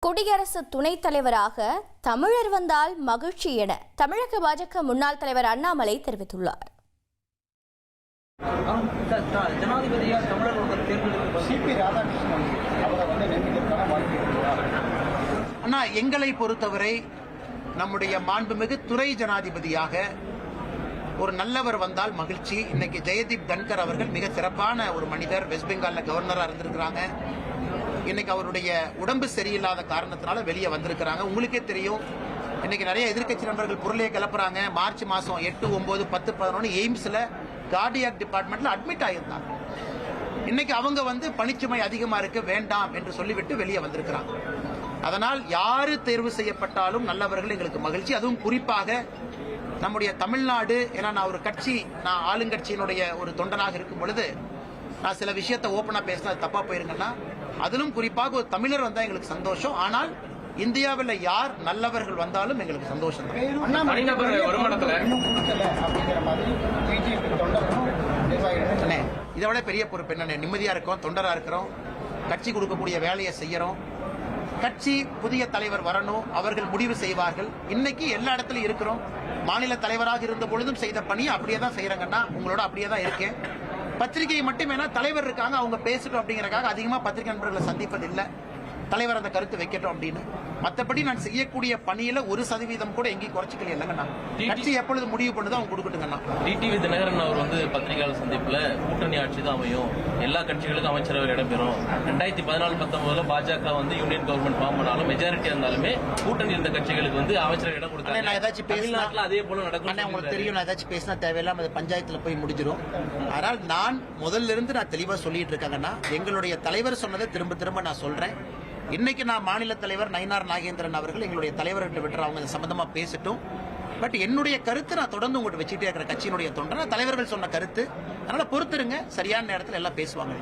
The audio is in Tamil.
குடியரசு துணைத் தலைவராக தமிழர் வந்தால் மகிழ்ச்சி என தமிழக பாஜக முன்னாள் தலைவர் அண்ணாமலை தெரிவித்துள்ளார். எங்களை பொறுத்தவரை நம்முடைய மாண்புமிகு துறை ஜனாதிபதியாக ஒரு நல்லவர் வந்தால் மகிழ்ச்சி. இன்னைக்கு ஜெயதீப் தன்கர் அவர்கள் மிக சிறப்பான ஒரு மனிதர், வெஸ்ட் பெங்கால்ல கவர்னரா இருந்திருக்கிறாங்க. இன்னைக்கு அவருடைய உடம்பு சரியில்லாத காரணத்தினால வெளியே வந்திருக்கிறாங்க. உங்களுக்கே தெரியும், இன்னைக்கு நிறைய எதிர்க்கட்சி நண்பர்கள் பொருளையை கிளப்புறாங்க. மார்ச் மாசம் 8, 9, 10, 11 எய்ம்ஸ்ல கார்டியாக் டிபார்ட்மெண்ட்ல அட்மிட் ஆகியிருந்தாங்க. இன்னைக்கு அவங்க பணிச்சுமை அதிகமா இருக்கு, வேண்டாம் என்று சொல்லிவிட்டு வெளியே வந்திருக்கிறாங்க. அதனால் யாரு தேர்வு செய்யப்பட்டாலும் நல்லவர்கள் எங்களுக்கு மகிழ்ச்சி. அதுவும் குறிப்பாக நம்முடைய தமிழ்நாடு, ஏன்னா நான் ஒரு நான் ஆளுங்கட்சியினுடைய ஒரு தொண்டனாக இருக்கும் பொழுது நான் சில விஷயத்தை ஓப்பனா பேசினா தப்பா போயிருங்கன்னா, அதிலும் குறிப்பாக ஒரு தமிழர் வந்தா எங்களுக்கு சந்தோஷம். ஆனால் இந்தியாவில் யார் நல்லவர்கள் வந்தாலும் எங்களுக்கு சந்தோஷம். இதை விட பெரிய பொறுப்பு என்ன? நிம்மதியா இருக்கோம், தொண்டரா இருக்கிறோம், கட்சி கொடுக்கக்கூடிய வேலையை செய்யறோம். கட்சி புதிய தலைவர் வரணும், அவர்கள் முடிவு செய்வார்கள். இன்னைக்கு எல்லா இடத்துலயும் இருக்கிறோம். மாநில தலைவராக இருந்த பொழுதும் செய்த பணியை அப்படியே தான் செய்யறாங்கன்னா, உங்களோட அப்படியே தான் இருக்கேன். பத்திரிகை மட்டும் வேணா தலைவர் இருக்காங்க, அவங்க பேசட்டும் அப்படிங்கறக்காக அதிகமா பத்திரிகை நண்பர்களை சந்திப்பது இல்லை. தலைவர் அந்த கருத்து வைக்கட்டும் அப்படின்னு. மற்றபடி நான் செய்யக்கூடிய பணியில 1% கூட எங்கேயும் குறைச்சிக்கல இல்லைங்கண்ணா. கட்சி எப்பொழுது முடிவு பண்ணுதோ அவங்க கொடுக்கட்டுங்கண்ணா. டிடிவி தினகரன் அவர் பத்திரிகையாளர் சந்திப்புல கூட்டணி ஆட்சி தான் அமையும், எல்லா கட்சிகளுக்கும் அமைச்சரவை இடம்பெறும். 2014-19 பாஜக யூனியன் கவர்மெண்ட் ஃபார்ம் பண்ணாலும் மெஜாரிட்டி இருந்தாலுமே கூட்டணி இருந்த கட்சிகளுக்கு அமைச்சரவை இடம் கொடுத்தாங்க. நான் ஏதாச்சும் பேசினா அதே போல நடக்கும். உங்களுக்கு தெரியும், நான் ஏதாச்சும் பேசினா தேவையில்லாம அது பஞ்சாயத்துல போய் முடிஞ்சிடும். ஆனால் நான் முதல்ல இருந்து நான் தெளிவா சொல்லிட்டு இருக்காங்கன்னா, எங்களுடைய தலைவர் சொன்னதை திரும்ப திரும்ப நான் சொல்றேன். இன்னைக்கு நான் மாநில தலைவர் நயினார் நாகேந்திரன் அவர்கள் எங்களுடைய தலைவர்கிட்ட விட்டு அவங்க சம்பந்தமா பேசட்டும். பட் என்னுடைய கருத்து நான் தொடர்ந்து உங்கள்கிட்ட வச்சுட்டே இருக்கிற கட்சியினுடைய தொண்டர் தலைவர்கள் சொன்ன கருத்து. அதனால பொறுத்துருங்க, சரியான நேரத்தில் எல்லாம் பேசுவாங்க.